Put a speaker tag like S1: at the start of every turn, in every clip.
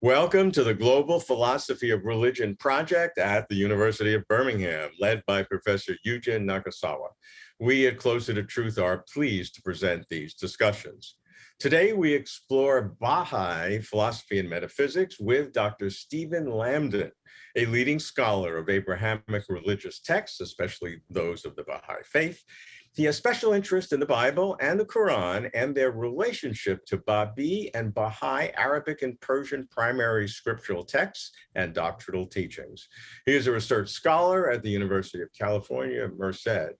S1: Welcome to the Global Philosophy of Religion project at the University of Birmingham, led by Professor Yujin Nagasawa. We at Closer to Truth are pleased to present these discussions. Today, we explore Baha'i philosophy and metaphysics with Dr. Stephen Lambden, a leading scholar of Abrahamic religious texts, especially those of the Baha'i Faith. He has special interest in the Bible and the Qur'an and their relationship to Babi and Baha'i Arabic and Persian primary scriptural texts and doctrinal teachings. He is a research scholar at the University of California, Merced.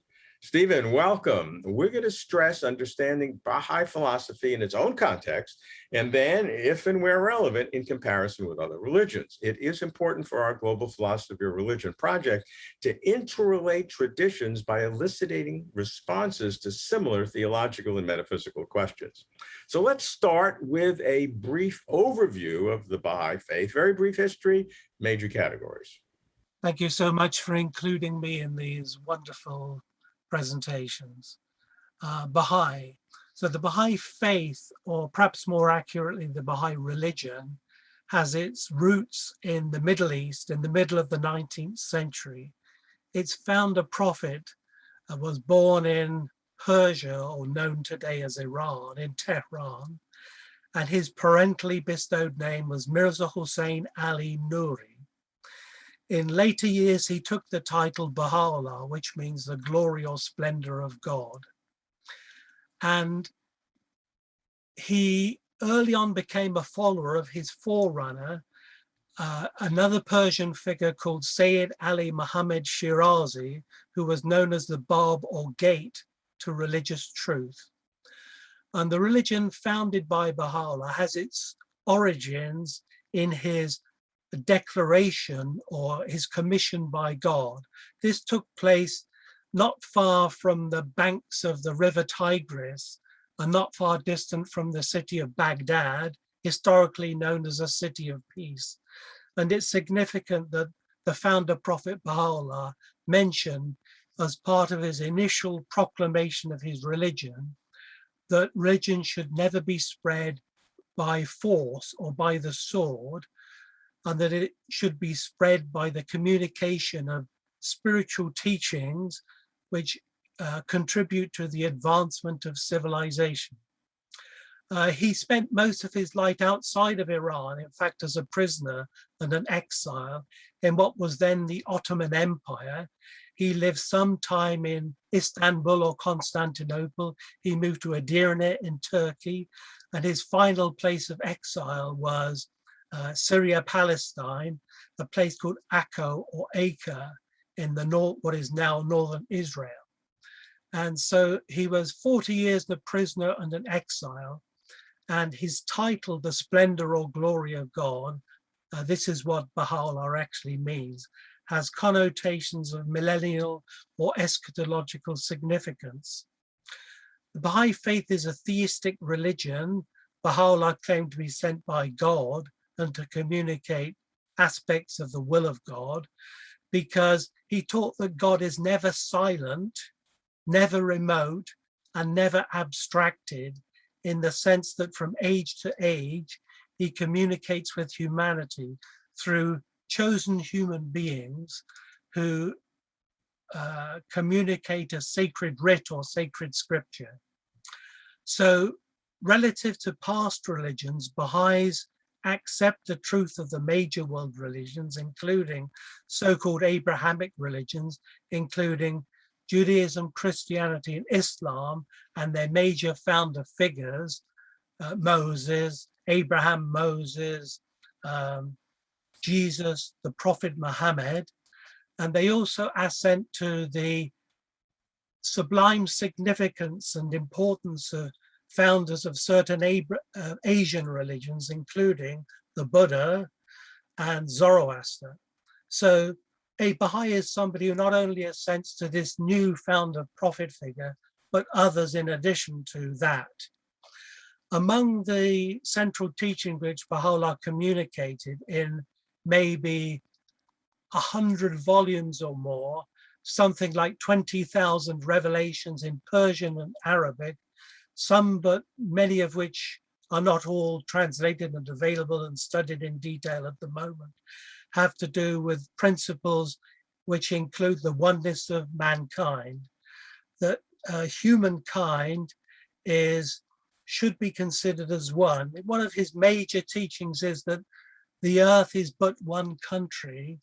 S1: Stephen, welcome. We're going to stress understanding Baha'i philosophy in its own context, and then, if and where relevant, in comparison with other religions. It is important for our Global Philosophy of Religion project to interrelate traditions by eliciting responses to similar theological and metaphysical questions. So let's start with a brief overview of the Baha'i Faith, very brief history, major categories.
S2: Thank you so much for including me in these wonderful presentations. Baha'i. So the Baha'i faith, or perhaps more accurately, the Baha'i religion, has its roots in the Middle East in the middle of the 19th century. Its founder prophet was born in Persia, or known today as Iran, in Tehran, and his parentally bestowed name was Mirza Hussein Ali Nuri. In later years, he took the title Baha'u'llah, which means the glory or splendor of God. And he early on became a follower of his forerunner, another Persian figure called Sayyid Ali Muhammad Shirazi, who was known as the Bab or Gate to religious truth. And the religion founded by Baha'u'llah has its origins in his declaration or his commission by God. This took place not far from the banks of the river Tigris and not far distant from the city of Baghdad, historically known as a city of peace. And it's significant that the founder prophet Baha'u'llah mentioned as part of his initial proclamation of his religion that religion should never be spread by force or by the sword, and that it should be spread by the communication of spiritual teachings which contribute to the advancement of civilization. He spent most of his life outside of Iran, in fact, as a prisoner and an exile in what was then the Ottoman Empire. He lived some time in Istanbul or Constantinople. He moved to Edirne in Turkey, and his final place of exile was Syria, Palestine, a place called Akko or Acre in the north, what is now northern Israel. And so he was 40 years a prisoner and an exile, and his title, the splendor or glory of God, this is what Baha'u'llah actually means, has connotations of millennial or eschatological significance. The Baha'i faith is a theistic religion. Baha'u'llah claimed to be sent by God and to communicate aspects of the will of God, because he taught that God is never silent, never remote, and never abstracted, in the sense that from age to age, he communicates with humanity through chosen human beings who communicate a sacred writ or sacred scripture. So relative to past religions, Baha'is accept the truth of the major world religions, including so-called Abrahamic religions, including Judaism, Christianity, and Islam, and their major founder figures, Moses, Abraham, Moses, Jesus, the Prophet Muhammad. And they also assent to the sublime significance and importance of founders of certain Asian religions, including the Buddha and Zoroaster. So a Baha'i is somebody who not only assents to this new founder prophet figure, but others in addition to that. Among the central teaching which Baha'u'llah communicated in maybe 100 volumes or more, something like 20,000 revelations in Persian and Arabic, some but many of which are not all translated and available and studied in detail at the moment, have to do with principles which include the oneness of mankind, that humankind should be considered as one. One of his major teachings is that the earth is but one country,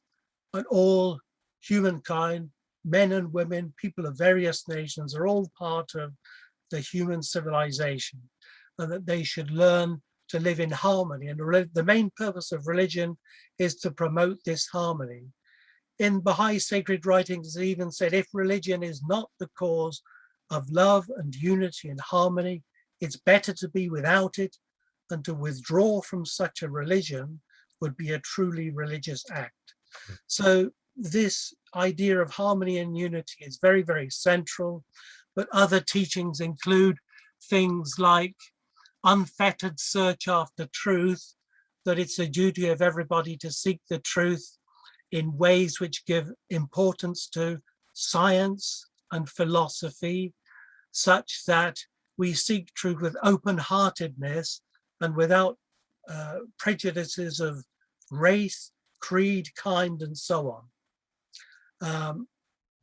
S2: and all humankind, men and women, people of various nations, are all part of the human civilization, and that they should learn to live in harmony. And the main purpose of religion is to promote this harmony. In Baha'i sacred writings, it even said, if religion is not the cause of love and unity and harmony, it's better to be without it, and to withdraw from such a religion would be a truly religious act. So this idea of harmony and unity is very, very central, but other teachings include things like unfettered search after truth, that it's a duty of everybody to seek the truth in ways which give importance to science and philosophy, such that we seek truth with open-heartedness and without prejudices of race, creed, kind, and so on.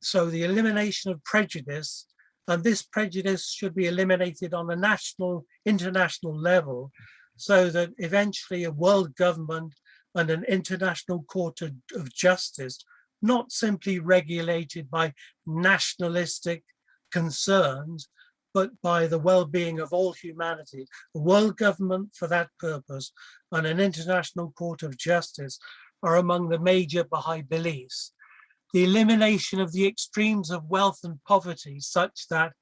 S2: So the elimination of prejudice, and this prejudice should be eliminated on a national, international level, so that eventually a world government and an international court of justice, not simply regulated by nationalistic concerns, but by the well-being of all humanity, a world government for that purpose and an international court of justice are among the major Baha'i beliefs. The elimination of the extremes of wealth and poverty, such that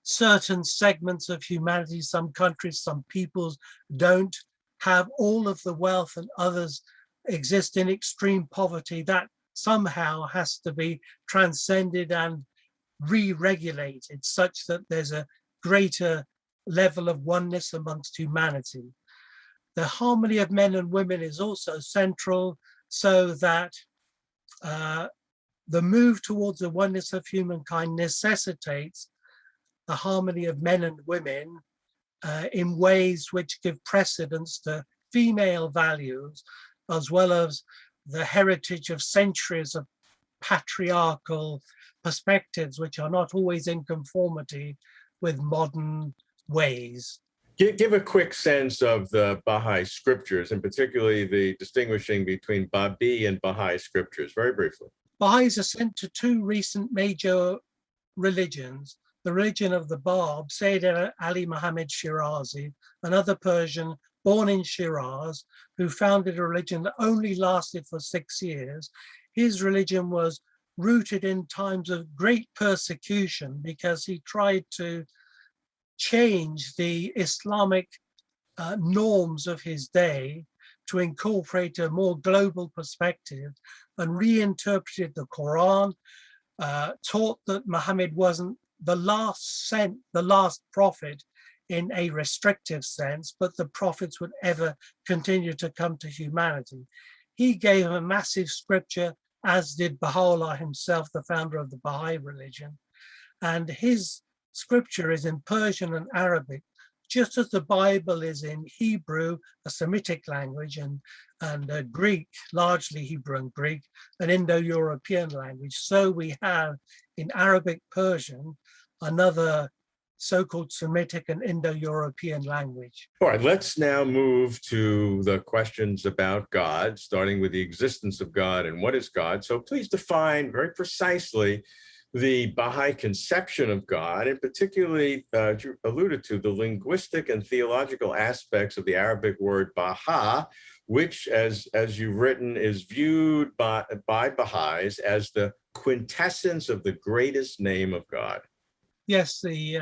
S2: certain segments of humanity, some countries, some peoples don't have all of the wealth and others exist in extreme poverty, that somehow has to be transcended and re-regulated such that there's a greater level of oneness amongst humanity. The harmony of men and women is also central, so that the move towards the oneness of humankind necessitates the harmony of men and women in ways which give precedence to female values, as well as the heritage of centuries of patriarchal perspectives, which are not always in conformity with modern ways.
S1: Give a quick sense of the Baha'i scriptures, and particularly the distinguishing between Babi and Baha'i scriptures, very briefly.
S2: Baha'is are sent to two recent major religions, the religion of the Bab, Sayyid Ali Muhammad Shirazi, another Persian born in Shiraz, who founded a religion that only lasted for 6 years. His religion was rooted in times of great persecution because he tried to change the Islamic norms of his day to incorporate a more global perspective, and reinterpreted the Qur'an, taught that Muhammad wasn't the last prophet in a restrictive sense, but the prophets would ever continue to come to humanity. He gave a massive scripture, as did Baha'u'llah himself, the founder of the Baha'i religion. And his scripture is in Persian and Arabic, just as the Bible is in Hebrew, a Semitic language, and Greek, largely Hebrew and Greek, an Indo-European language. So we have in Arabic Persian another so-called Semitic and Indo-European language.
S1: All right, let's now move to the questions about God, starting with the existence of God and what is God. So please define very precisely the Baha'i conception of God, and particularly, you alluded to, the linguistic and theological aspects of the Arabic word Baha, which, as you've written, is viewed by Baha'is as the quintessence of the greatest name of God.
S2: Yes, the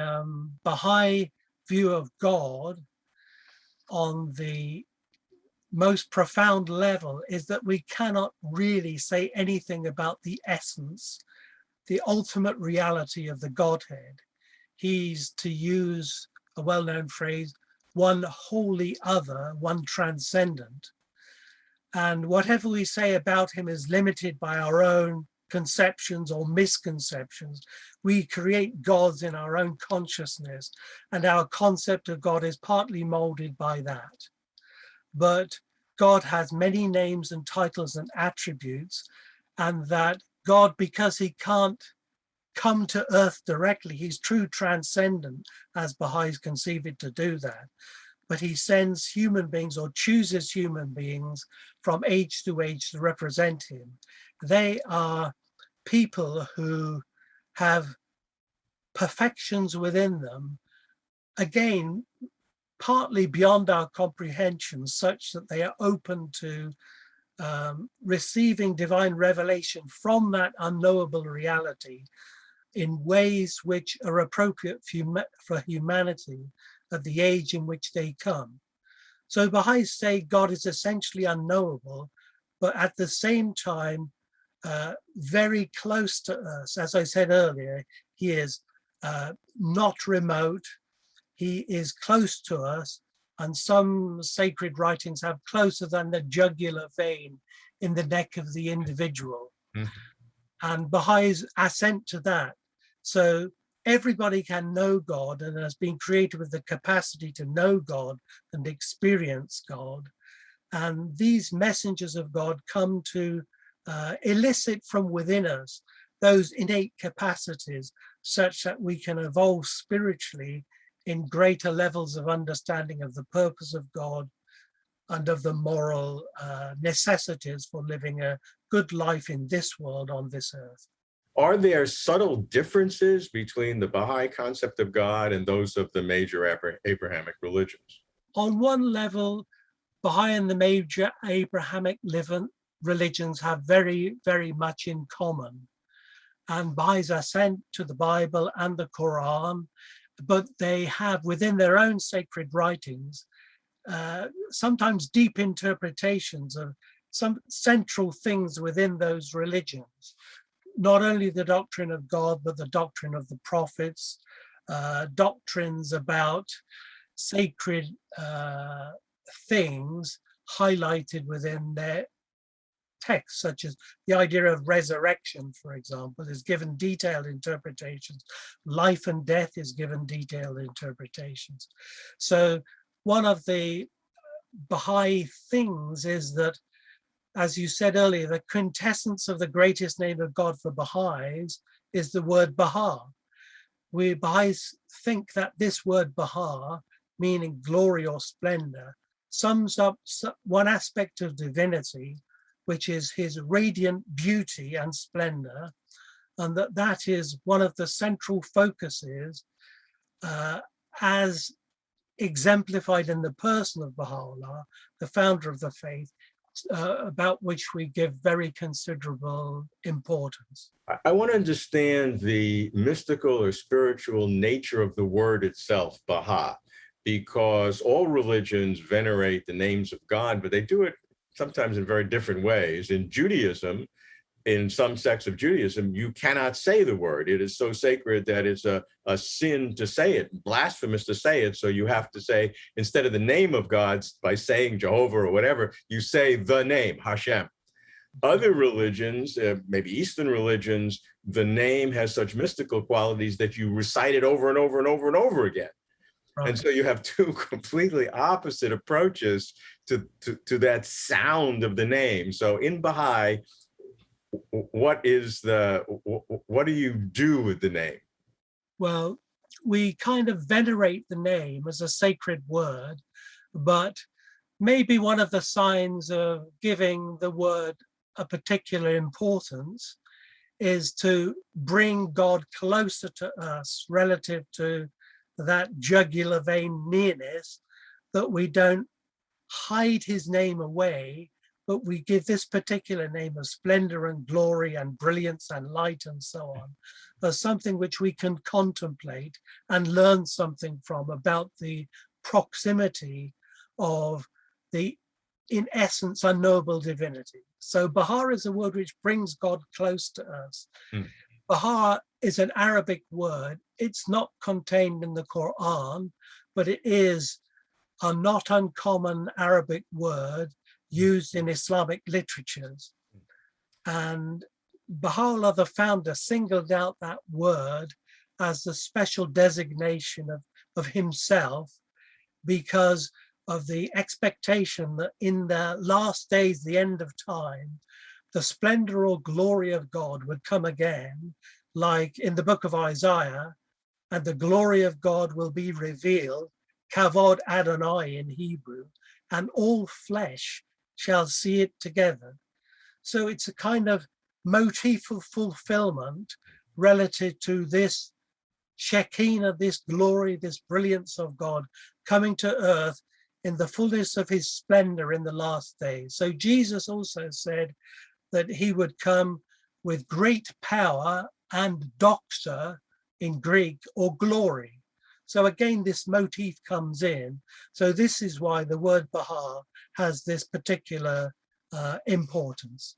S2: Baha'i view of God on the most profound level is that we cannot really say anything about the essence, the ultimate reality of the Godhead. He's, to use a well-known phrase, one wholly other, one transcendent. And whatever we say about him is limited by our own conceptions or misconceptions. We create gods in our own consciousness, and our concept of God is partly molded by that. But God has many names and titles and attributes, and that God, because he can't come to earth directly, he's true transcendent, as Baha'is conceive it to do that, but he sends human beings or chooses human beings from age to age to represent him. They are people who have perfections within them, again, partly beyond our comprehension, such that they are open to receiving divine revelation from that unknowable reality in ways which are appropriate for humanity at the age in which they come. So Baha'is say God is essentially unknowable, but at the same time, very close to us. As I said earlier, he is not remote, he is close to us, and some sacred writings have closer than the jugular vein in the neck of the individual. And Baha'is assent to that. So everybody can know God and has been created with the capacity to know God and experience God. And these messengers of God come to elicit from within us those innate capacities such that we can evolve spiritually in greater levels of understanding of the purpose of God and of the moral necessities for living a good life in this world on this earth.
S1: Are there subtle differences between the Baha'i concept of God and those of the major Abrahamic religions?
S2: On one level, Baha'i and the major Abrahamic religions have very, very much in common. And Baha'is assent to the Bible and the Qur'an, but they have within their own sacred writings, sometimes deep interpretations of some central things within those religions. Not only the doctrine of God, but the doctrine of the prophets, doctrines about sacred things highlighted within their texts, such as the idea of resurrection, for example, is given detailed interpretations. Life and death is given detailed interpretations. So one of the Baha'i things is that, as you said earlier, the quintessence of the greatest name of God for Baha'is is the word Baha. We Baha'is think that this word Baha, meaning glory or splendor, sums up one aspect of divinity, which is his radiant beauty and splendor, and that is one of the central focuses as exemplified in the person of Baha'u'llah, the founder of the faith, about which we give very considerable importance.
S1: I want to understand the mystical or spiritual nature of the word itself, Baha, because all religions venerate the names of God, but they do it sometimes in very different ways. In Judaism, in some sects of Judaism, you cannot say the word. It is so sacred that it's a sin to say it, blasphemous to say it. So you have to say, instead of the name of God, by saying Jehovah or whatever, you say the name, Hashem. Other religions, maybe Eastern religions, the name has such mystical qualities that you recite it over and over and over and over again. Right. And so you have two completely opposite approaches to that sound of the name. So in Baha'i, what do you do with the name?
S2: Well, we kind of venerate the name as a sacred word, but maybe one of the signs of giving the word a particular importance is to bring God closer to us relative to that jugular vein nearness, that we don't hide his name away, but we give this particular name of splendor and glory and brilliance and light and so on as something which we can contemplate and learn something from about the proximity of the, in essence, unknowable divinity. So Baha is a word which brings God close to us. Baha is an Arabic word. It's not contained in the Qur'an, but it is a not uncommon Arabic word used in Islamic literatures. And Baha'u'llah, the founder, singled out that word as the special designation of himself because of the expectation that in the last days, the end of time, the splendor or glory of God would come again, like in the book of Isaiah, and the glory of God will be revealed, Kavod Adonai in Hebrew, and all flesh shall see it together. So it's a kind of motif of fulfillment relative to this Shekinah, this glory, this brilliance of God coming to earth in the fullness of his splendor in the last days. So Jesus also said that he would come with great power and doxa in Greek, or glory. So again, this motif comes in. So this is why the word Baha has this particular importance.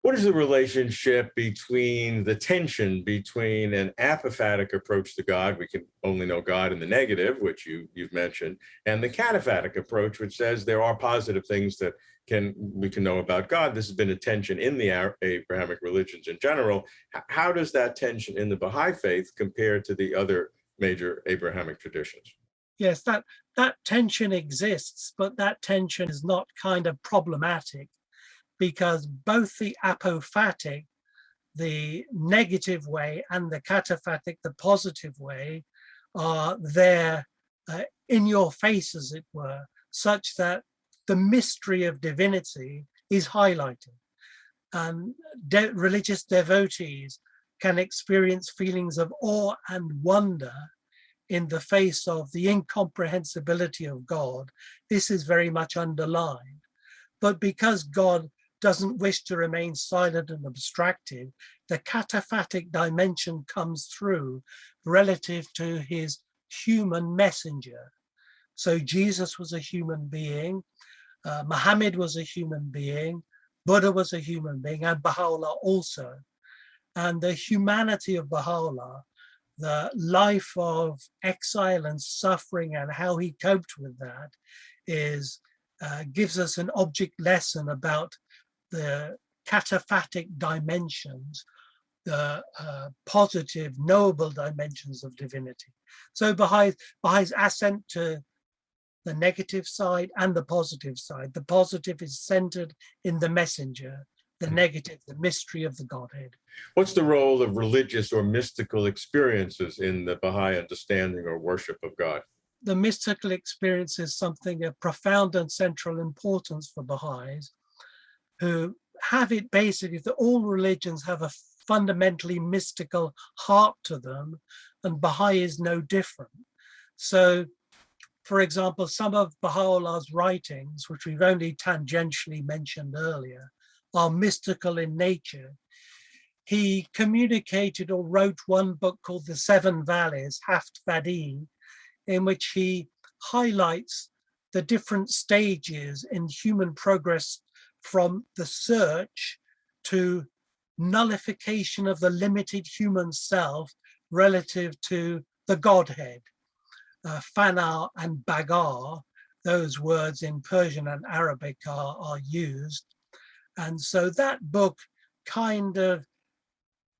S1: What is the relationship between the tension between an apophatic approach to God, we can only know God in the negative, which you've mentioned, and the cataphatic approach, which says there are positive things that we can know about God? This has been a tension in the Abrahamic religions in general. How does that tension in the Baha'i faith compare to the other major Abrahamic traditions?
S2: Yes, that tension exists, but that tension is not kind of problematic, because both the apophatic, the negative way, and the cataphatic, the positive way, are there in your face, as it were, such that the mystery of divinity is highlighted. And religious devotees can experience feelings of awe and wonder in the face of the incomprehensibility of God. This is very much underlined. But because God doesn't wish to remain silent and abstracted, the cataphatic dimension comes through relative to his human messenger. So Jesus was a human being, Muhammad was a human being, Buddha was a human being, and Baha'u'llah also. And the humanity of Baha'u'llah, the life of exile and suffering and how he coped with that, gives us an object lesson about the cataphatic dimensions, the positive, knowable dimensions of divinity. So Baha'i's ascent to the negative side and the positive side. The positive is centered in the messenger, the negative, the mystery of the Godhead.
S1: What's the role of religious or mystical experiences in the Baha'i understanding or worship of God?
S2: The mystical experience is something of profound and central importance for Baha'is, who have it basically that all religions have a fundamentally mystical heart to them, and Baha'i is no different. So, for example, some of Baha'u'llah's writings, which we've only tangentially mentioned earlier, are mystical in nature. He communicated or wrote one book called The Seven Valleys, Haft Vadi, in which he highlights the different stages in human progress from the search to nullification of the limited human self relative to the Godhead. Fana and Bagar, those words in Persian and Arabic are used. And so that book kind of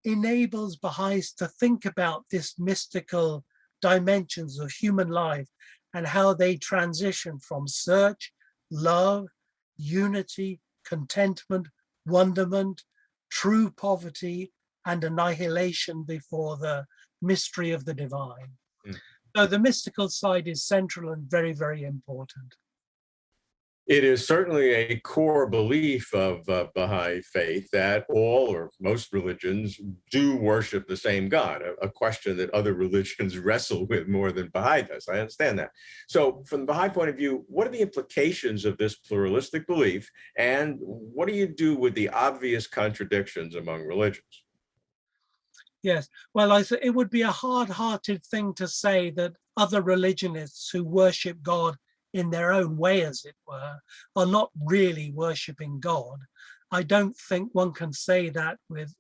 S2: enables Baha'is to think about this mystical dimensions of human life and how they transition from search, love, unity, contentment, wonderment, true poverty, and annihilation before the mystery of the divine. So the mystical side is central and very, very important.
S1: It is certainly a core belief of Baha'i faith that all or most religions do worship the same God, a question that other religions wrestle with more than Baha'i does. I understand that. So from the Baha'i point of view, what are the implications of this pluralistic belief, and what do you do with the obvious contradictions among religions?
S2: Yes, well, it would be a hard-hearted thing to say that other religionists who worship God in their own way, as it were, are not really worshiping God. I don't think one can say that with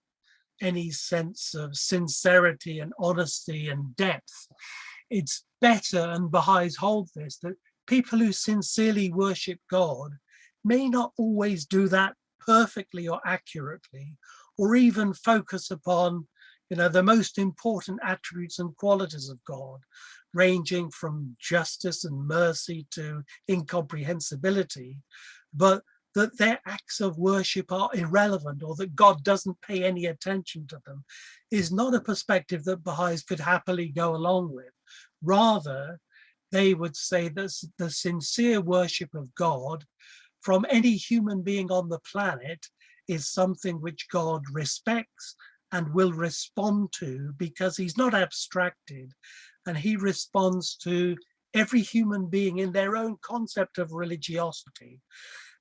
S2: any sense of sincerity and honesty and depth. It's better, and Baha'is hold this, that people who sincerely worship God may not always do that perfectly or accurately, or even focus upon, the most important attributes and qualities of God, ranging from justice and mercy to incomprehensibility, but that their acts of worship are irrelevant or that God doesn't pay any attention to them, is not a perspective that Baha'is could happily go along with. Rather, they would say that the sincere worship of God from any human being on the planet is something which God respects and will respond to, because he's not abstracted, and he responds to every human being in their own concept of religiosity.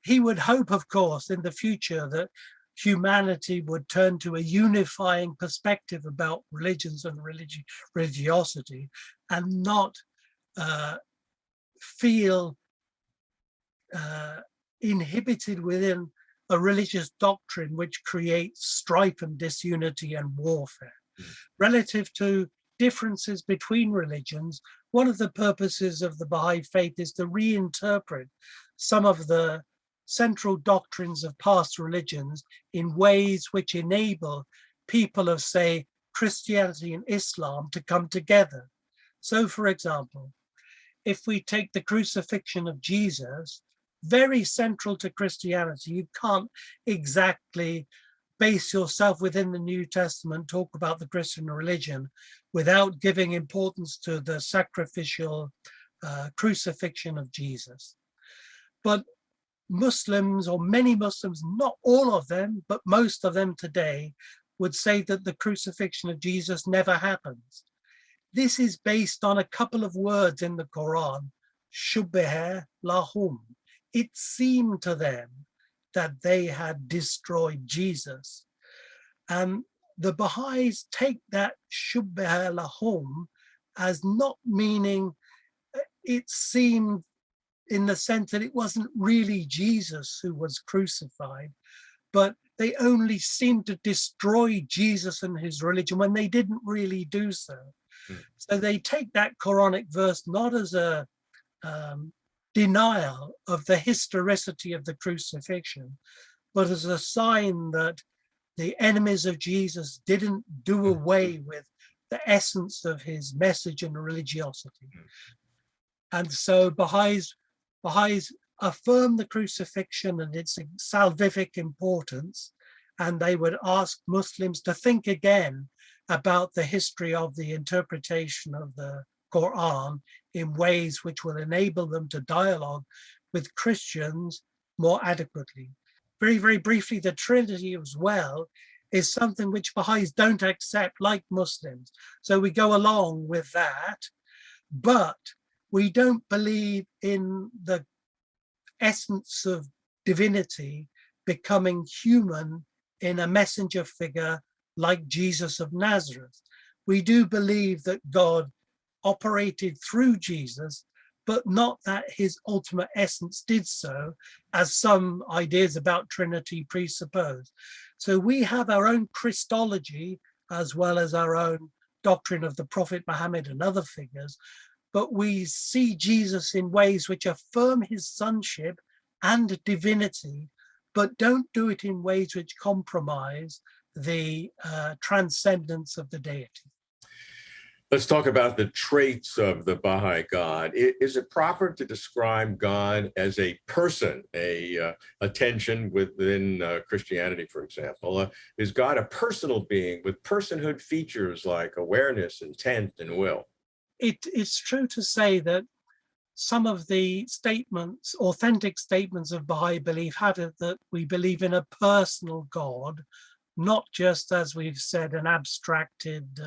S2: He would hope, of course, in the future that humanity would turn to a unifying perspective about religions and religiosity, and not feel inhibited within a religious doctrine which creates strife and disunity and warfare. Relative to differences between religions, one of the purposes of the Baha'i Faith is to reinterpret some of the central doctrines of past religions in ways which enable people of, say, Christianity and Islam to come together. So, for example, if we take the crucifixion of Jesus, very central to Christianity, you can't exactly base yourself within the New Testament, talk about the Christian religion, without giving importance to the sacrificial crucifixion of Jesus. But Muslims, or many Muslims, not all of them, but most of them today, would say that the crucifixion of Jesus never happens. This is based on a couple of words in the Qur'an, shubbiha lahum. It seemed to them that they had destroyed Jesus. And the Baha'is take that shubbiha lahum as not meaning it seemed, in the sense that it wasn't really Jesus who was crucified, but they only seemed to destroy Jesus and his religion when they didn't really do so. So they take that Quranic verse not as a denial of the historicity of the crucifixion, but as a sign that the enemies of Jesus didn't do away with the essence of his message and religiosity. And so Baha'is affirm the crucifixion and its salvific importance, and they would ask Muslims to think again about the history of the interpretation of the Qur'an in ways which will enable them to dialogue with Christians more adequately. Very, very briefly, the Trinity as well is something which Baha'is don't accept like Muslims. So we go along with that, but we don't believe in the essence of divinity becoming human in a messenger figure like Jesus of Nazareth. We do believe that God operated through Jesus, but not that his ultimate essence did so, as some ideas about Trinity presuppose. So we have our own Christology as well as our own doctrine of the Prophet Muhammad and other figures, but we see Jesus in ways which affirm his sonship and divinity, but don't do it in ways which compromise the transcendence of the deity.
S1: Let's talk about the traits of the Baha'i God. Is it proper to describe God as a person, a tension within Christianity, for example? Is God a personal being with personhood features like awareness, intent, and will?
S2: It's true to say that some of the statements, authentic statements of Baha'i belief, have it that we believe in a personal God, not just, as we've said, an abstracted,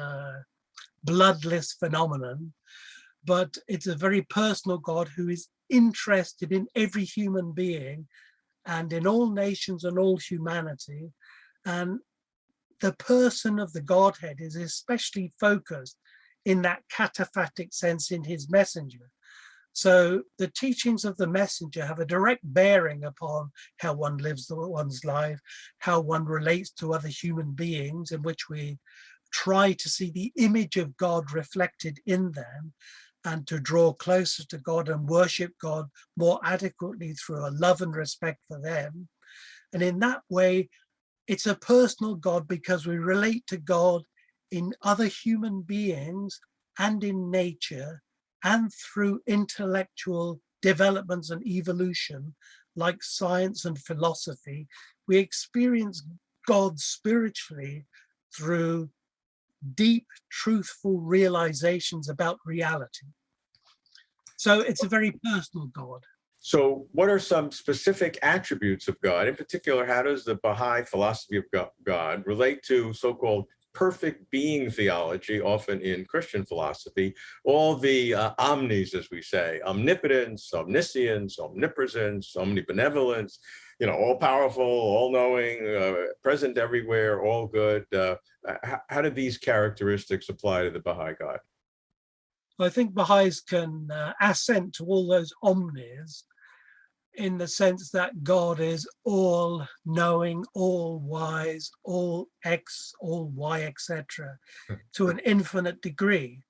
S2: bloodless phenomenon, but it's a very personal God who is interested in every human being and in all nations and all humanity. And the person of the Godhead is especially focused in that cataphatic sense in his messenger. So the teachings of the messenger have a direct bearing upon how one lives one's life, how one relates to other human beings, in which we try to see the image of God reflected in them and to draw closer to God and worship God more adequately through a love and respect for them. And in that way, It's a personal God because we relate to God in other human beings and in nature and through intellectual developments and evolution, like science and philosophy. We experience God spiritually through deep, truthful realizations about reality. So it's a very personal God.
S1: So what are some specific attributes of God? In particular, how does the Baha'i philosophy of God relate to so-called perfect being theology, often in Christian philosophy, all the omnis, as we say, omnipotence, omniscience, omnipresence, omnibenevolence, all powerful, all knowing, present everywhere, all good. How do these characteristics apply to the Baha'i God?
S2: I think Baha'is can assent to all those omnis in the sense that God is all knowing, all wise, all X, all Y, etc., to an infinite degree.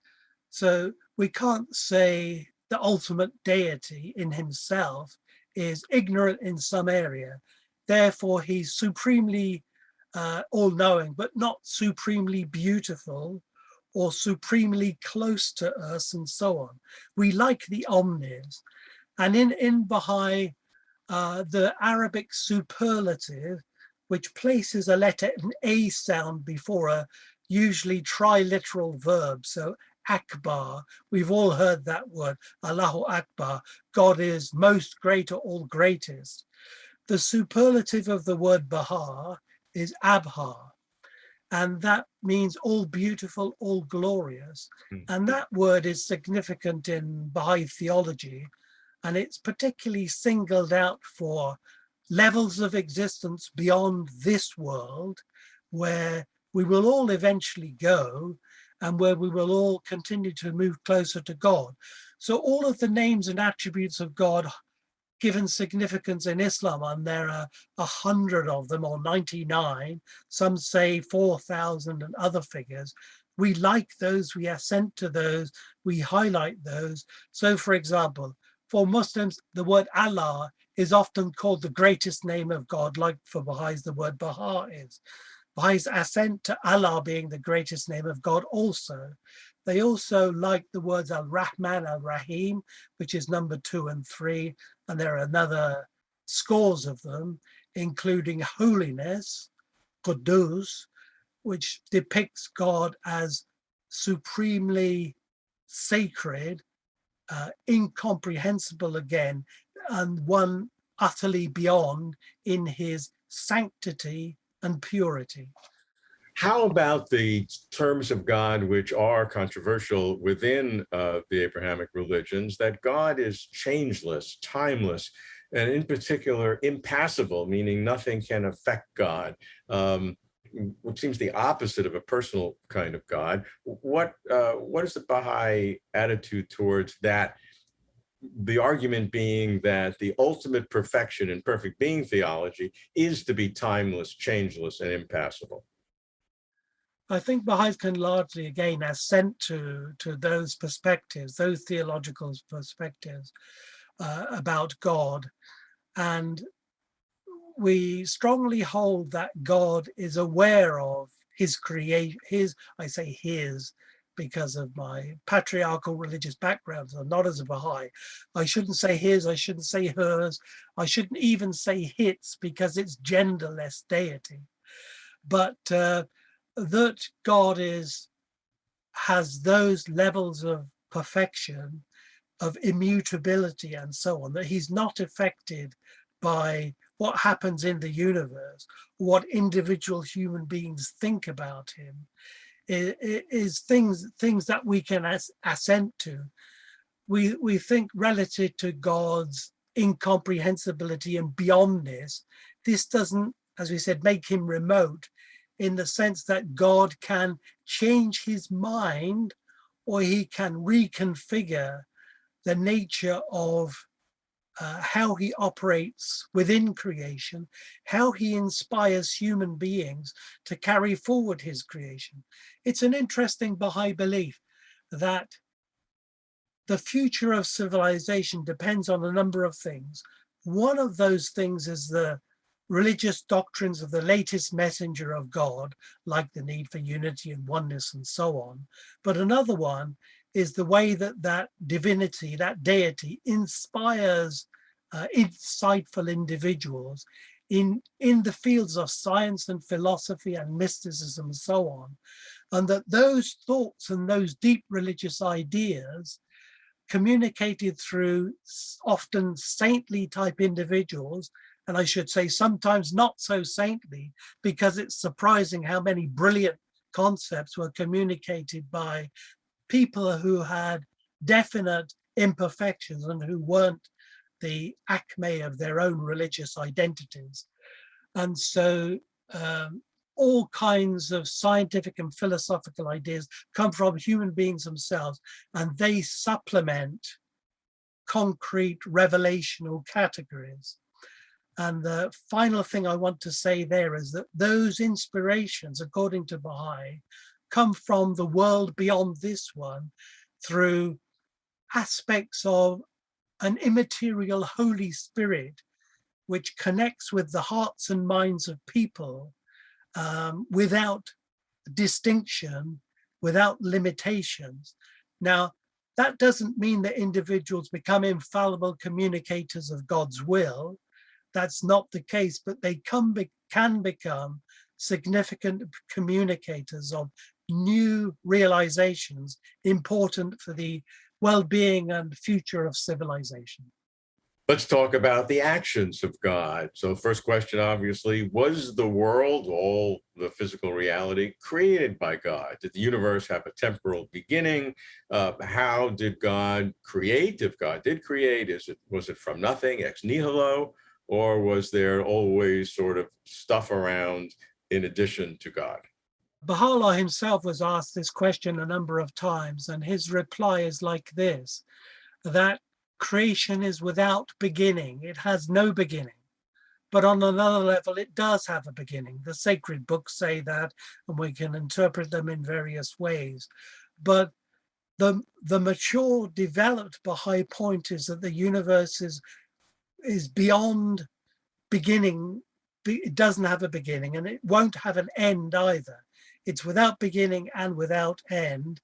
S2: So we can't say the ultimate deity in himself is ignorant in some area. Therefore, he's supremely all-knowing, but not supremely beautiful or supremely close to us, and so on. We like the omnis. And in Baha'i, the Arabic superlative, which places a letter, an A sound before a usually triliteral verb, so Akbar, we've all heard that word, Allahu Akbar, God is most great or all greatest. The superlative of the word Baha is Abha, and that means all beautiful, all glorious. And that word is significant in Baha'i theology, and it's particularly singled out for levels of existence beyond this world, where we will all eventually go and where we will all continue to move closer to God. So all of the names and attributes of God given significance in Islam, and there are 100 of them, or 99, some say 4,000 and other figures. We like those, we assent to those, we highlight those. So for example, for Muslims, the word Allah is often called the greatest name of God, like for Baha'is, the word Baha is. Baha'is assent to Allah being the greatest name of God also. They also like the words Al-Rahman, Al-Rahim, which is number 2 and 3, and there are another scores of them, including holiness, Qudus, which depicts God as supremely sacred, incomprehensible again, and one utterly beyond in his sanctity and purity.
S1: How about the terms of God which are controversial within the Abrahamic religions, that God is changeless, timeless, and in particular impassible, meaning nothing can affect God, which seems the opposite of a personal kind of God. What is the Baha'i attitude towards that? The argument being that the ultimate perfection in perfect being theology is to be timeless, changeless, and impassible.
S2: I think Baha'is can largely, again, assent to those perspectives, those theological perspectives about God. And we strongly hold that God is aware of his creation, I say his, because of my patriarchal religious background, so not as a Baha'i. I shouldn't say his, I shouldn't say hers, I shouldn't even say hits, because it's genderless deity. But that God has those levels of perfection, of immutability and so on, that he's not affected by what happens in the universe, what individual human beings think about him, is things that we can assent to. We think relative to God's incomprehensibility and beyondness, this doesn't, as we said, make him remote, in the sense that God can change his mind, or he can reconfigure the nature of how he operates within creation, how he inspires human beings to carry forward his creation. It's an interesting Baha'i belief that the future of civilization depends on a number of things. One of those things is the religious doctrines of the latest messenger of God, like the need for unity and oneness and so on. But another one is the way that that divinity, that deity, inspires insightful individuals in the fields of science and philosophy and mysticism and so on. And that those thoughts and those deep religious ideas communicated through often saintly type individuals, and I should say sometimes not so saintly, because it's surprising how many brilliant concepts were communicated by people who had definite imperfections and who weren't the acme of their own religious identities. And so all kinds of scientific and philosophical ideas come from human beings themselves, and they supplement concrete revelational categories. And the final thing I want to say there is that those inspirations, according to Baha'i, come from the world beyond this one through aspects of an immaterial Holy Spirit, which connects with the hearts and minds of people without distinction, without limitations. Now, that doesn't mean that individuals become infallible communicators of God's will. That's not the case, but they can become significant communicators of new realizations important for the well-being and future of civilization.
S1: Let's talk about the actions of God. So first question, obviously, was the world, all the physical reality, created by God? Did the universe have a temporal beginning? How did God create? If God did create, was it from nothing, ex nihilo? Or was there always sort of stuff around in addition to God?
S2: Baha'u'llah himself was asked this question a number of times, and his reply is like this, that creation is without beginning. It has no beginning. But on another level, it does have a beginning. The sacred books say that, and we can interpret them in various ways. But the mature, developed Baha'i point is that the universe is beyond beginning. It doesn't have a beginning, and it won't have an end either. It's without beginning and without end.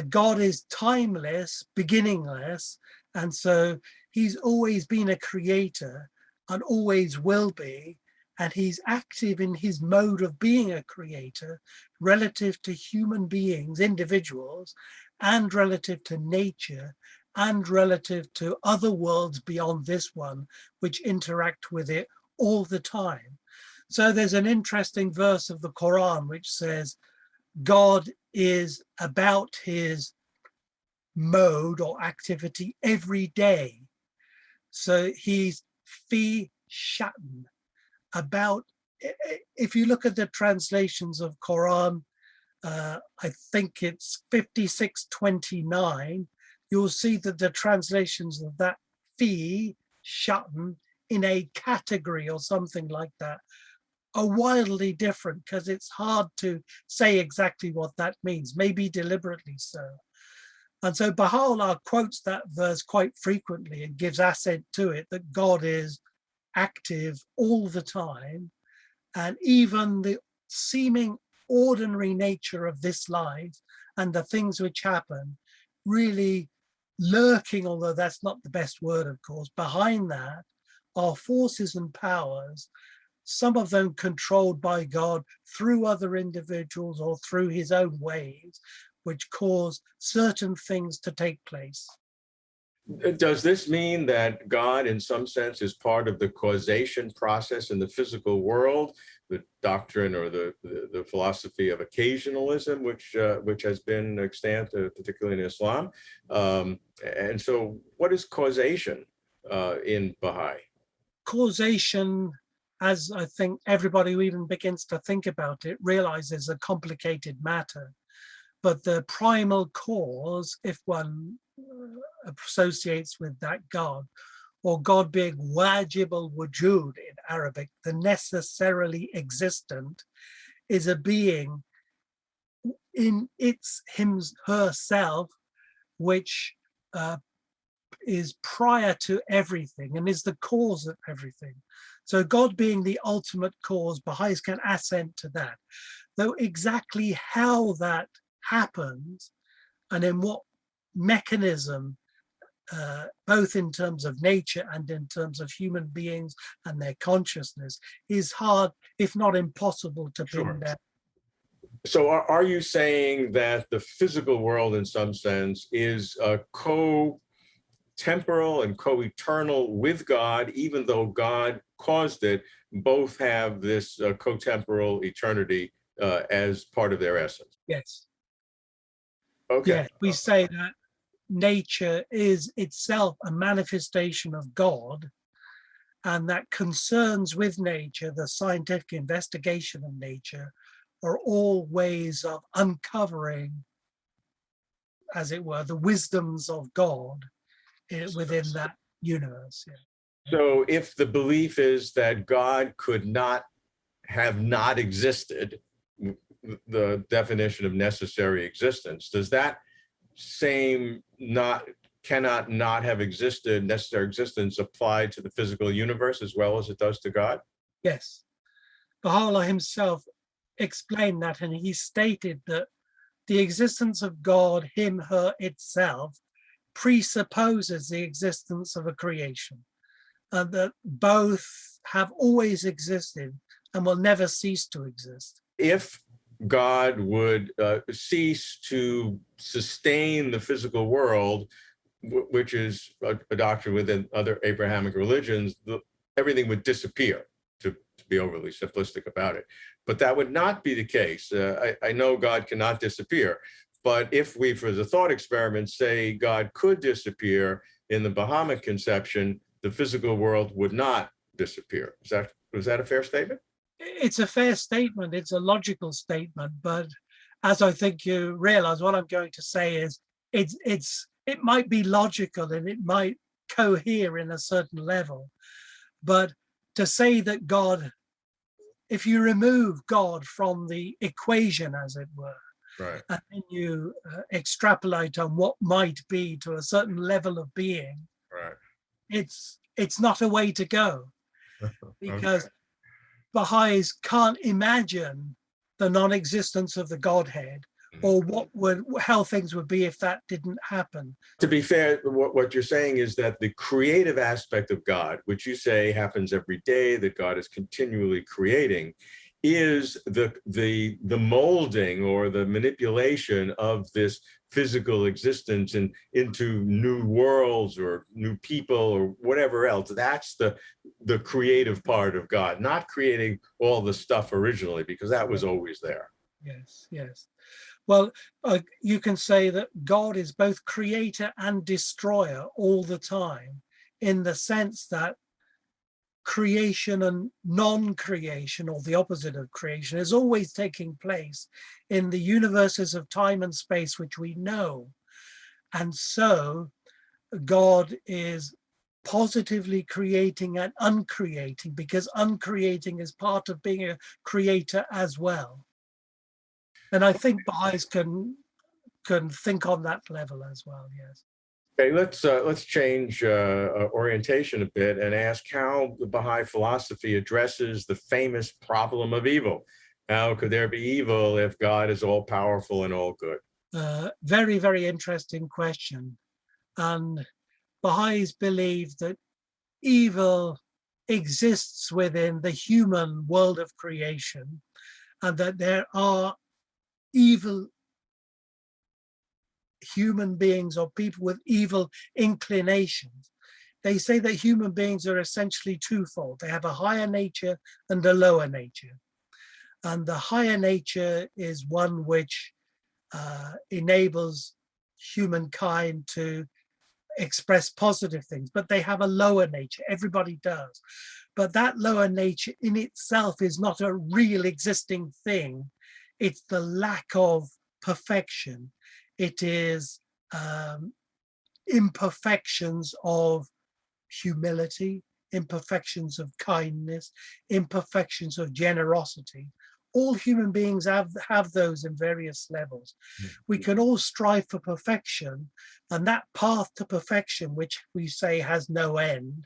S2: God is timeless, beginningless, and so he's always been a creator and always will be, and he's active in his mode of being a creator relative to human beings, individuals, and relative to nature, and relative to other worlds beyond this one, which interact with it all the time. So there's an interesting verse of the Qur'an which says, God is about his mode or activity every day. So he's fi sha'n, about, if you look at the translations of Quran, I think it's 5629, you'll see that the translations of that fi sha'n in a category or something like that are wildly different, because it's hard to say exactly what that means, maybe deliberately so. And so Baha'u'llah quotes that verse quite frequently and gives assent to it, that God is active all the time, and even the seeming ordinary nature of this life and the things which happen, really lurking, although that's not the best word, of course, behind that are forces and powers, some of them controlled by God through other individuals or through his own ways, which cause certain things to take place.
S1: Does this mean that God, in some sense, is part of the causation process in the physical world, the doctrine or the philosophy of occasionalism, which has been extant, particularly in Islam? And so what is causation in Baha'i?
S2: Causation, as I think everybody who even begins to think about it realizes, a complicated matter. But the primal cause, if one associates with that God, or God being wajib al-wujud in Arabic, the necessarily existent, is a being in herself, which is prior to everything and is the cause of everything. So God being the ultimate cause, Baha'is can assent to that. Though exactly how that happens and in what mechanism, both in terms of nature and in terms of human beings and their consciousness, is hard, if not impossible, to pin down.
S1: So are you saying that the physical world in some sense is co-temporal and co-eternal with God, even though God caused it, both have this co-temporal eternity as part of their essence?
S2: Yes.
S1: Okay.
S2: Yeah, we say that nature is itself a manifestation of God, and that concerns with nature, the scientific investigation of nature, are all ways of uncovering, as it were, the wisdoms of God within that universe. Yeah.
S1: So if the belief is that God could not have not existed, the definition of necessary existence, does that same cannot not have existed, necessary existence apply to the physical universe as well as it does to God?
S2: Yes. Baha'u'llah himself explained that, and he stated that the existence of God, him, her, itself, presupposes the existence of a creation, and that both have always existed and will never cease to exist.
S1: If God would cease to sustain the physical world, which is a doctrine within other Abrahamic religions, everything would disappear, to be overly simplistic about it. But that would not be the case. I know God cannot disappear, but if we, for the thought experiment, say God could disappear in the Bahamic conception, the physical world would not disappear. Was that a fair statement?
S2: It's a fair statement. It's a logical statement, but as I think you realize, what I'm going to say is it might be logical and it might cohere in a certain level, but to say that God, if you remove God from the equation, as it were,
S1: right,
S2: and then you extrapolate on what might be to a certain level of being,
S1: right,
S2: it's not a way to go, because
S1: okay.
S2: Baha'is can't imagine the non-existence of the Godhead, or how things would be if that didn't happen.
S1: To be fair, what you're saying is that the creative aspect of God, which you say happens every day, that God is continually creating, is the molding or the manipulation of this physical existence into new worlds or new people or whatever else. That's the creative part of God, not creating all the stuff originally, because that was always there.
S2: Yes, yes. Well, you can say that God is both creator and destroyer all the time, in the sense that creation and non-creation, or the opposite of creation, is always taking place in the universes of time and space which we know. And so God is positively creating and uncreating, because uncreating is part of being a creator as well. And I think Baha'is can think on that level as well, yes.
S1: Okay, let's change orientation a bit and ask how the Baha'i philosophy addresses the famous problem of evil. How could there be evil if God is all powerful and all good?
S2: Very, very interesting question. And Baha'is believe that evil exists within the human world of creation, and that there are evil human beings or people with evil inclinations. They say that human beings are essentially twofold. They have a higher nature and a lower nature. And the higher nature is one which enables humankind to express positive things, but they have a lower nature. Everybody does. But that lower nature in itself is not a real existing thing. It's the lack of perfection. It is imperfections of humility, imperfections of kindness, imperfections of generosity. All human beings have those in various levels. We can all strive for perfection, and that path to perfection, which we say has no end,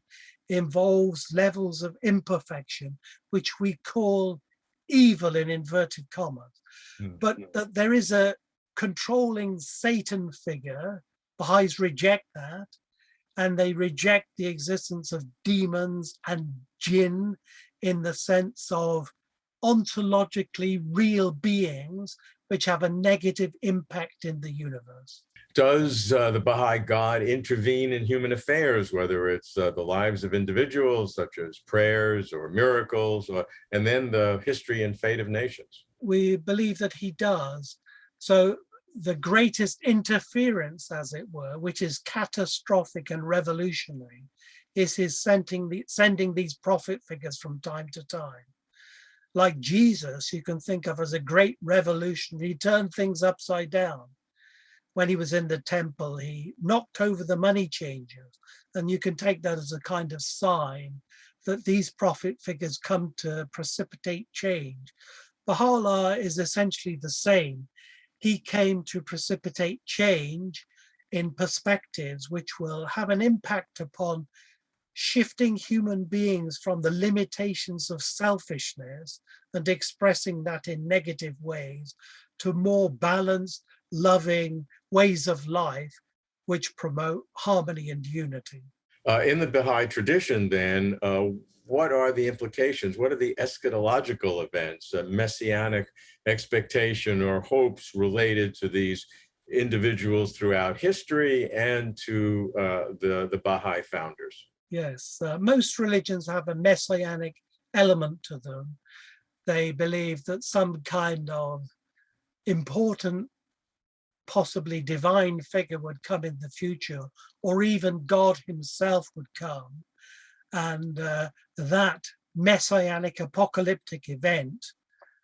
S2: involves levels of imperfection, which we call evil in inverted commas. But that there is a controlling Satan figure. Baha'is reject that, and they reject the existence of demons and jinn in the sense of ontologically real beings which have a negative impact in the universe.
S1: Does the Baha'i God intervene in human affairs, whether it's the lives of individuals, such as prayers or miracles, and then the history and fate of nations?
S2: We believe that he does. So the greatest interference, as it were, which is catastrophic and revolutionary, is his sending these prophet figures from time to time. Like Jesus, you can think of as a great revolution. He turned things upside down. When he was in the temple, he knocked over the money changers. And you can take that as a kind of sign that these prophet figures come to precipitate change. Baha'u'llah is essentially the same. He came to precipitate change in perspectives which will have an impact upon shifting human beings from the limitations of selfishness and expressing that in negative ways to more balanced, loving ways of life which promote harmony and unity.
S1: In the Baha'i tradition, then, what are the implications? What are the eschatological events, messianic expectation or hopes related to these individuals throughout history and to the Baha'i founders?
S2: Yes, most religions have a messianic element to them. They believe that some kind of important, possibly divine figure would come in the future, or even God himself would come. And that messianic apocalyptic event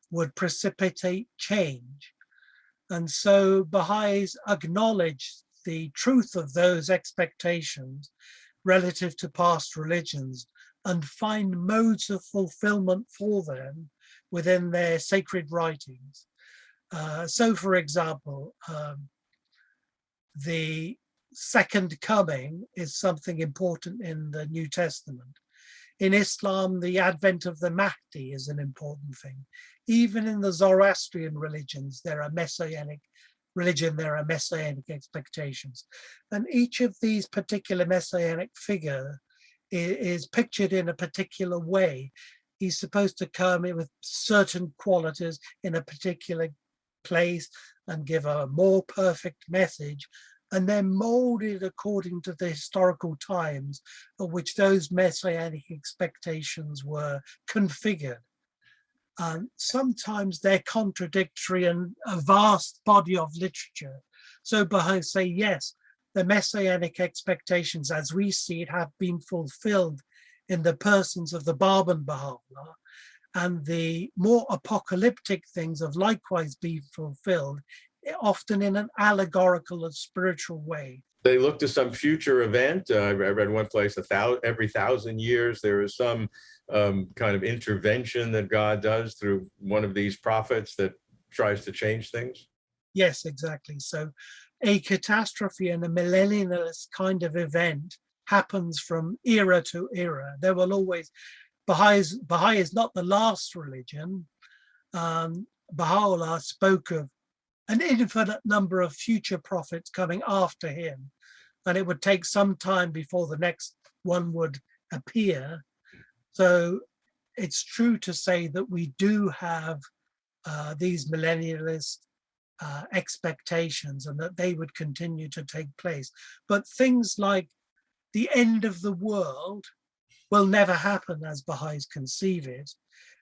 S2: would precipitate change. And so Baha'is acknowledge the truth of those expectations relative to past religions and find modes of fulfillment for them within their sacred writings. So, for example, the second coming is something important in the New Testament. In Islam, the advent of the Mahdi is an important thing. Even in the Zoroastrian religions, there are messianic expectations. And each of these particular messianic figure is pictured in a particular way. He's supposed to come in with certain qualities in a particular place and give a more perfect message, and then molded according to the historical times at which those messianic expectations were configured. And sometimes they're contradictory in a vast body of literature. So Baha'is say, yes, the messianic expectations as we see it have been fulfilled in the persons of the Bab and Baha'u'llah, and the more apocalyptic things have likewise been fulfilled, often in an allegorical and spiritual way.
S1: They look to some future event. I read one place, every 1,000 years, there is some kind of intervention that God does through one of these prophets that tries to change things.
S2: Yes, exactly. So a catastrophe and a millennialist kind of event happens from era to era. There will always, Baha'i is not the last religion. Baha'u'llah spoke of an infinite number of future prophets coming after him, and it would take some time before the next one would appear. So it's true to say that we do have these millennialist expectations and that they would continue to take place. But things like the end of the world will never happen as Baha'is conceive it,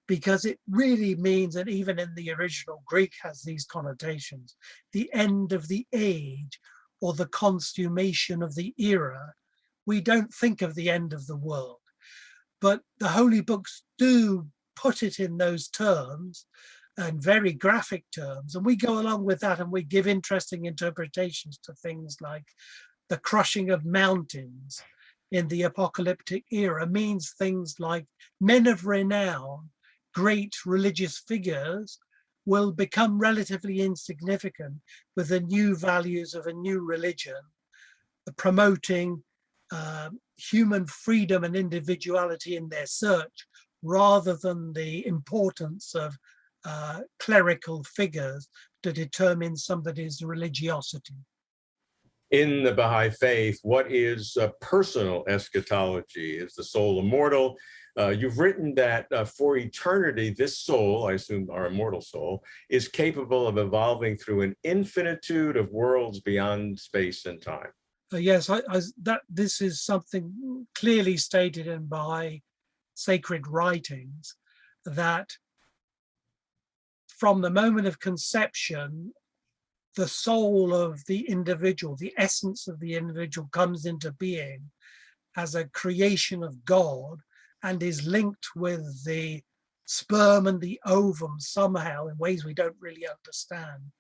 S2: because it really means, and even in the original Greek has these connotations, the end of the age or the consummation of the era. We don't think of the end of the world, but the holy books do put it in those terms and very graphic terms. And we go along with that and we give interesting interpretations to things like the crushing of mountains in the apocalyptic era means things like men of renown, great religious figures, will become relatively insignificant with the new values of a new religion, promoting human freedom and individuality in their search, rather than the importance of clerical figures to determine somebody's religiosity.
S1: In the Baha'i Faith, what is personal eschatology? Is the soul immortal? You've written that for eternity, this soul, I assume our immortal soul, is capable of evolving through an infinitude of worlds beyond space and time.
S2: Yes, this is something clearly stated in Baha'i sacred writings, that from the moment of conception, the soul of the individual, the essence of the individual, comes into being as a creation of God and is linked with the sperm and the ovum somehow in ways we don't really understand.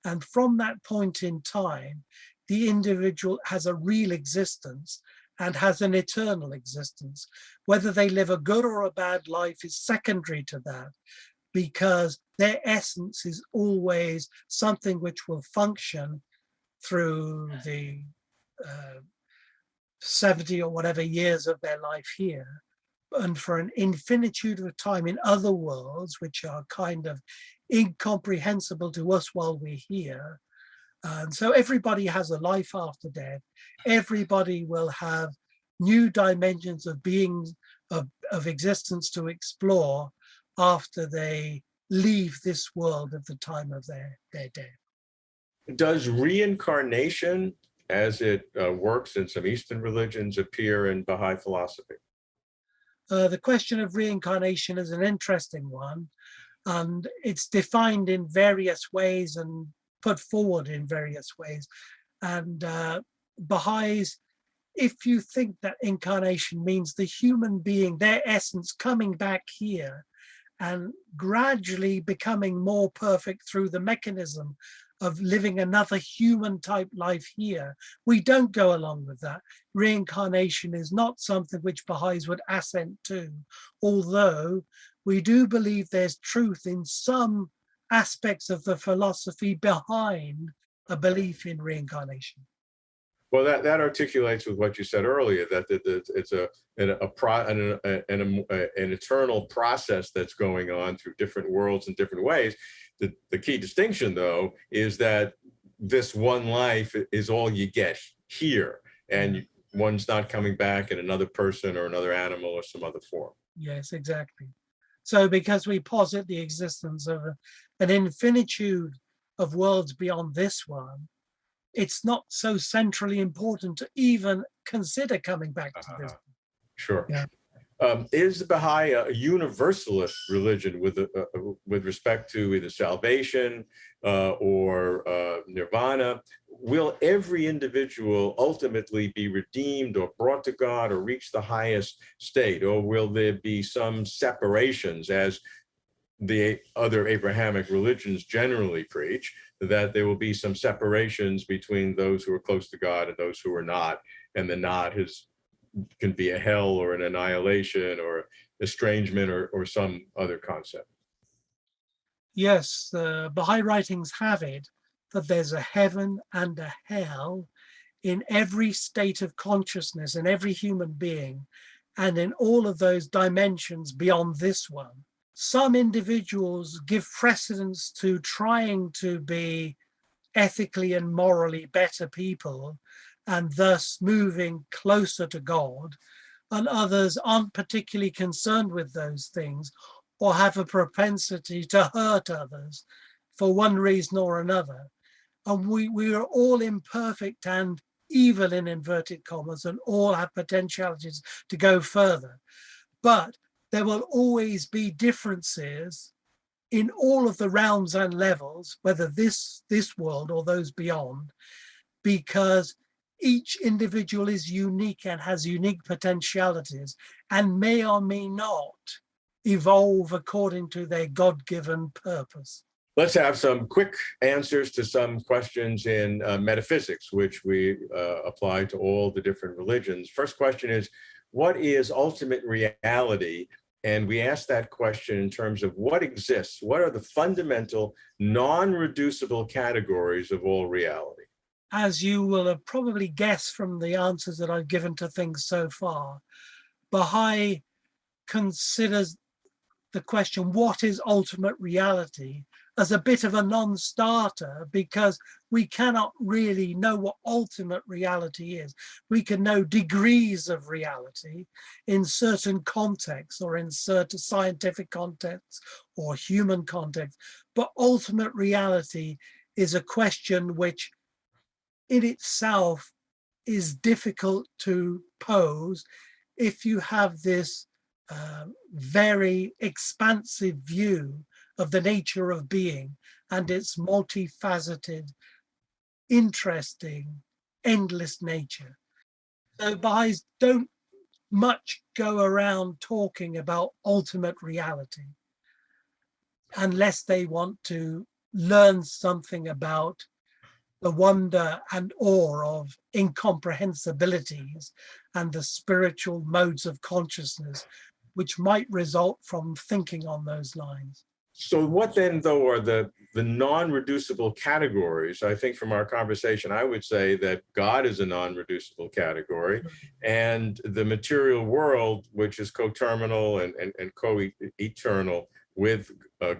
S2: And from that point in time, the individual has a real existence and has an eternal existence. Whether they live a good or a bad life is secondary to that, because their essence is always something which will function through the 70 or whatever years of their life here, and for an infinitude of time in other worlds, which are kind of incomprehensible to us while we're here. And so everybody has a life after death. Everybody will have new dimensions of beings, of existence to explore after they leave this world at the time of their death.
S1: Does reincarnation, as it works in some Eastern religions, appear in Baha'i philosophy?
S2: The question of reincarnation is an interesting one, and it's defined in various ways and put forward in various ways. And Baha'is, if you think that incarnation means the human being, their essence coming back here and gradually becoming more perfect through the mechanism of living another human type life here, we don't go along with that. Reincarnation is not something which Baha'is would assent to, although we do believe there's truth in some aspects of the philosophy behind a belief in reincarnation.
S1: Well, that articulates with what you said earlier, that it's an eternal process that's going on through different worlds in different ways. The key distinction, though, is that this one life is all you get here, and one's not coming back in another person or another animal or some other form.
S2: Yes, exactly. So because we posit the existence of an infinitude of worlds beyond this one, it's not so centrally important to even consider coming back to this.
S1: Sure.
S2: Yeah.
S1: Is the Baha'i a universalist religion with respect to either salvation or nirvana? Will every individual ultimately be redeemed or brought to God or reach the highest state? Or will there be some separations, as the other Abrahamic religions generally preach, that there will be some separations between those who are close to God and those who are not, and the not can be a hell or an annihilation or estrangement or some other concept?
S2: Yes, the Baha'i writings have it that there's a heaven and a hell in every state of consciousness, in every human being, and in all of those dimensions beyond this one. Some individuals give precedence to trying to be ethically and morally better people and thus moving closer to God, and others aren't particularly concerned with those things or have a propensity to hurt others for one reason or another. And we are all imperfect and evil in inverted commas, and all have potentialities to go further. But there will always be differences in all of the realms and levels, whether this world or those beyond, because each individual is unique and has unique potentialities and may or may not evolve according to their God-given purpose.
S1: Let's have some quick answers to some questions in metaphysics, which we apply to all the different religions. First question is, what is ultimate reality? And we ask that question in terms of what exists. What are the fundamental non-reducible categories of all reality?
S2: as you will have probably guessed from the answers that I've given to things so far, Baha'i considers the question, what is ultimate reality, as a bit of a non-starter, because we cannot really know what ultimate reality is. We can know degrees of reality in certain contexts or in certain scientific contexts or human contexts, but ultimate reality is a question which in itself is difficult to pose if you have this very expansive view of the nature of being and its multifaceted, interesting, endless nature. So Baha'is don't much go around talking about ultimate reality unless they want to learn something about the wonder and awe of incomprehensibilities and the spiritual modes of consciousness, which might result from thinking on those lines.
S1: So what then, though, are the non-reducible categories? I think from our conversation, I would say that God is a non-reducible category, and the material world, which is coterminal and co-eternal with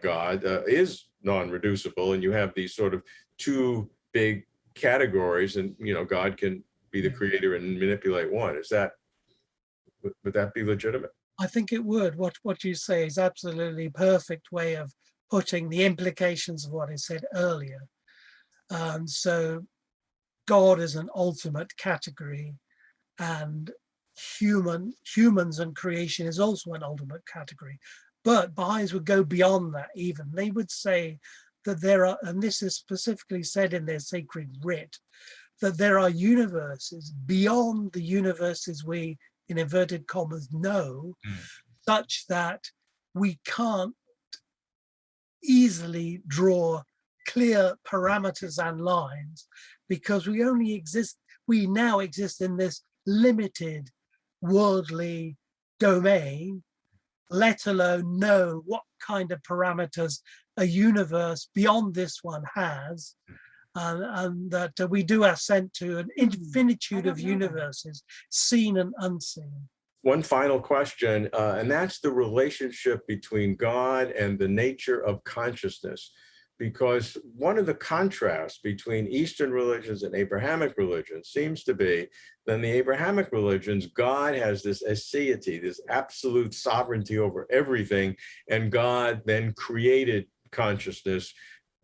S1: God, is non-reducible, and you have these sort of two big categories, and God can be the creator and manipulate one. Would that be legitimate?
S2: I think it would. What you say is absolutely perfect way of putting the implications of what I said earlier. So God is an ultimate category, and humans and creation is also an ultimate category. But Baha'is would go beyond that even. They would say that there are, and this is specifically said in their sacred writ, that there are universes beyond the universes we, in inverted commas, know, such that we can't easily draw clear parameters and lines, because we now exist in this limited worldly domain, let alone know what kind of parameters a universe beyond this one has, and that we do assent to an infinitude of universes, seen and unseen.
S1: One final question, and that's the relationship between God and the nature of consciousness. Because one of the contrasts between Eastern religions and Abrahamic religions seems to be that in the Abrahamic religions, God has this aseity, this absolute sovereignty over everything, and God then created consciousness,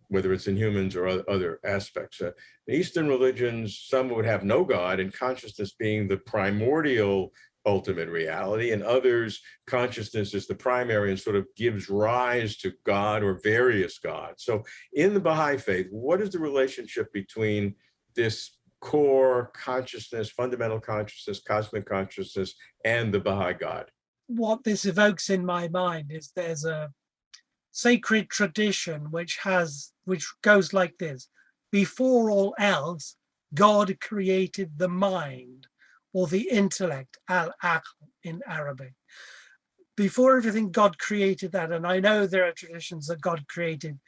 S1: whether it's in humans or other aspects. The Eastern religions, some would have no God, and consciousness being the primordial ultimate reality, and others, consciousness is the primary and sort of gives rise to God or various gods. So in the Baha'i Faith, what is the relationship between this core consciousness, fundamental consciousness, cosmic consciousness, and the Baha'i God?
S2: What this evokes in my mind is there's a sacred tradition which goes like this: before all else, God created the mind, or the intellect, al-aql in Arabic. Before everything, God created that. And I know there are traditions that God created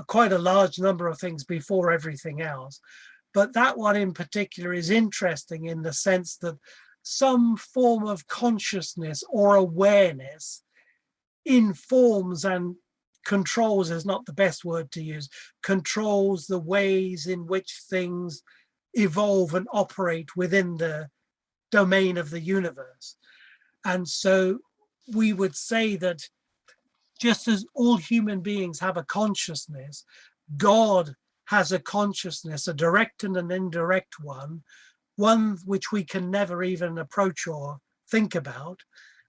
S2: quite a large number of things before everything else. But that one in particular is interesting in the sense that some form of consciousness or awareness informs and controls, is not the best word to use, controls the ways in which things evolve and operate within the domain of the universe. And so we would say that just as all human beings have a consciousness, God has a consciousness, a direct and an indirect one which we can never even approach or think about,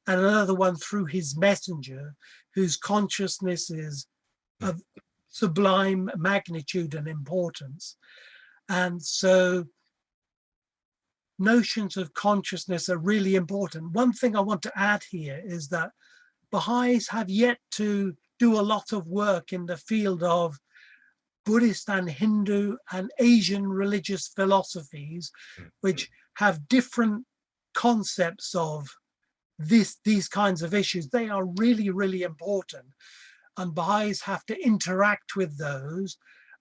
S2: and another one through his messenger, whose consciousness is of sublime magnitude and importance. And so notions of consciousness are really important. One thing I want to add here is that Baha'is have yet to do a lot of work in the field of Buddhist and Hindu and Asian religious philosophies, which have different concepts of these kinds of issues. They are really, really important. And Baha'is have to interact with those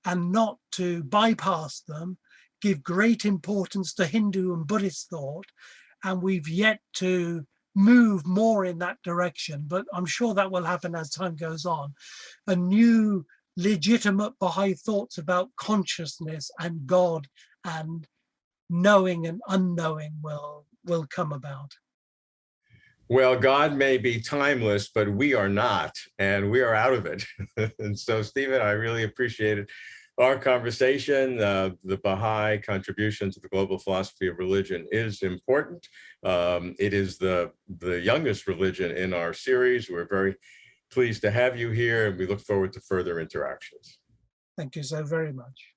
S2: and not to bypass them, give great importance to Hindu and Buddhist thought, and we've yet to move more in that direction, but I'm sure that will happen as time goes on. A new legitimate Baha'i thoughts about consciousness and God and knowing and unknowing will come about.
S1: Well, God may be timeless, but we are not, and we are out of it. And so, Stephen, I really appreciated our conversation. The Baha'i contribution to the global philosophy of religion is important. It is the youngest religion in our series. We're very pleased to have you here, and we look forward to further interactions.
S2: Thank you so very much.